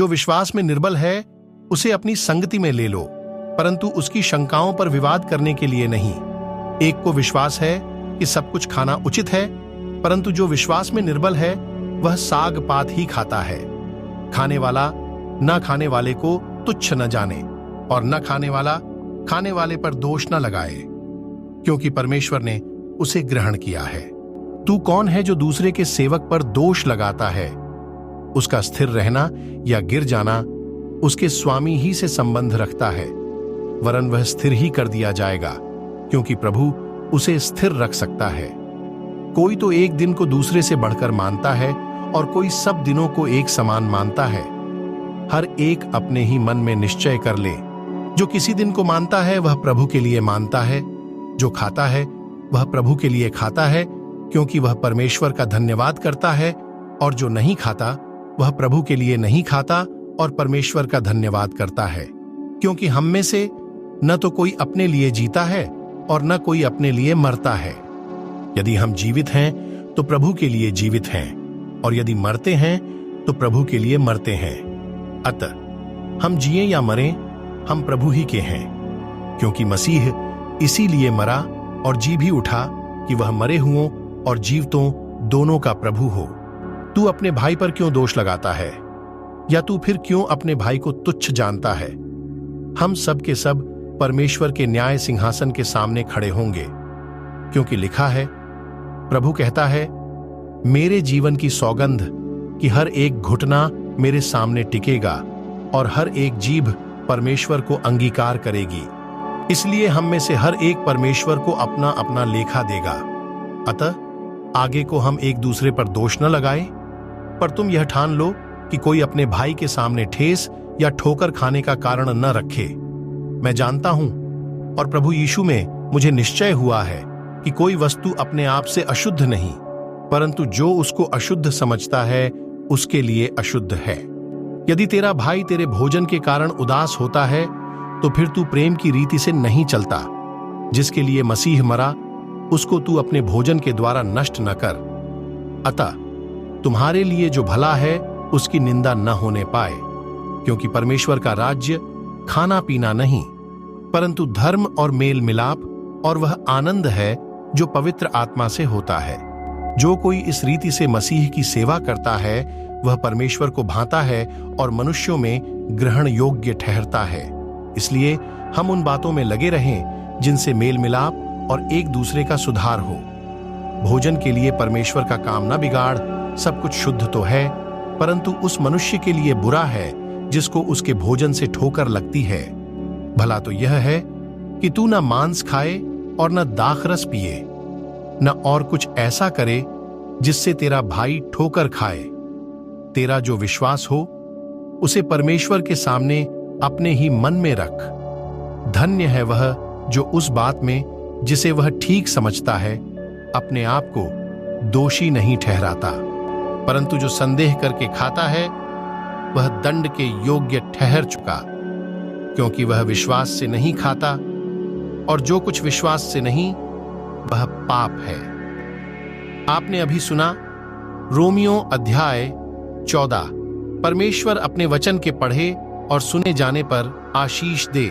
जो विश्वास में निर्बल है उसे अपनी संगति में ले लो, परंतु उसकी शंकाओं पर विवाद करने के लिए नहीं। एक को विश्वास है कि सब कुछ खाना उचित है, परंतु जो विश्वास में निर्बल है वह साग पात ही खाता है। खाने वाला न खाने वाले को तुच्छ न जाने, और न खाने वाला खाने वाले पर दोष न लगाए, क्योंकि परमेश्वर ने उसे ग्रहण किया है। तू कौन है जो दूसरे के सेवक पर दोष लगाता है? उसका स्थिर रहना या गिर जाना उसके स्वामी ही से संबंध रखता है, वरन वह स्थिर ही कर दिया जाएगा, क्योंकि प्रभु उसे स्थिर रख सकता है। कोई तो एक दिन को दूसरे से बढ़कर मानता है और कोई सब दिनों को एक समान मानता है। हर एक अपने ही मन में निश्चय कर ले, जो किसी दिन को मानता है वह प्रभु के लिए मानता है, जो खाता है वह प्रभु के लिए खाता है, क्योंकि वह परमेश्वर का धन्यवाद करता है, और जो नहीं खाता वह प्रभु के लिए नहीं खाता और परमेश्वर का धन्यवाद करता है। क्योंकि हम में से न तो कोई अपने लिए जीता है और न कोई अपने लिए मरता है। यदि हम जीवित हैं तो प्रभु के लिए जीवित हैं, और यदि मरते हैं तो प्रभु के लिए मरते हैं। अतः हम जिए या मरें, हम प्रभु ही के हैं, क्योंकि मसीह इसीलिए मरा और जी भी उठा कि वह मरे हुओं और जीवतों दोनों का प्रभु हो। तू अपने भाई पर क्यों दोष लगाता है, या तू फिर क्यों अपने भाई को तुच्छ जानता है? हम सब के सब परमेश्वर के न्याय सिंहासन के सामने खड़े होंगे, क्योंकि लिखा है, प्रभु कहता है, मेरे जीवन की सौगंध कि हर एक घुटना मेरे सामने टिकेगा और हर एक जीभ परमेश्वर को अंगीकार करेगी। इसलिए हम में से हर एक परमेश्वर को अपना अपना लेखा देगा। अतः आगे को हम एक दूसरे पर दोष न लगाएं, पर तुम यह ठान लो कि कोई अपने भाई के सामने ठेस या ठोकर खाने का कारण न रखे। मैं जानता हूं और प्रभु यीशु में मुझे निश्चय हुआ है कि कोई वस्तु अपने आप से अशुद्ध नहीं, परंतु जो उसको अशुद्ध समझता है उसके लिए अशुद्ध है। यदि तेरा भाई तेरे भोजन के कारण उदास होता है तो फिर तू प्रेम की रीति से नहीं चलता। जिसके लिए मसीह मरा उसको तू अपने भोजन के द्वारा नष्ट न कर। अतः तुम्हारे लिए जो भला है उसकी निंदा न होने पाए, क्योंकि परमेश्वर का राज्य खाना पीना नहीं, परंतु धर्म और मेल मिलाप और वह आनंद है जो पवित्र आत्मा से होता है। जो कोई इस रीति से मसीह की सेवा करता है वह परमेश्वर को भाता है और मनुष्यों में ग्रहण योग्य ठहरता है। इसलिए हम उन बातों में लगे रहें जिनसे मेल मिलाप और एक दूसरे का सुधार हो। भोजन के लिए परमेश्वर का काम न बिगाड़, सब कुछ शुद्ध तो है, परंतु उस मनुष्य के लिए बुरा है जिसको उसके भोजन से ठोकर लगती है। भला तो यह है कि तू न मांस खाए और न दाखरस पिए, न और कुछ ऐसा करे जिससे तेरा भाई ठोकर खाए। तेरा जो विश्वास हो उसे परमेश्वर के सामने अपने ही मन में रख। धन्य है वह जो उस बात में जिसे वह ठीक समझता है अपने आप को दोषी नहीं ठहराता, परंतु जो संदेह करके खाता है वह दंड के योग्य ठहर चुका, क्योंकि वह विश्वास से नहीं खाता, और जो कुछ विश्वास से नहीं वह पाप है। आपने अभी सुना रोमियो अध्याय 14। परमेश्वर अपने वचन के पढ़े और सुने जाने पर आशीष दे।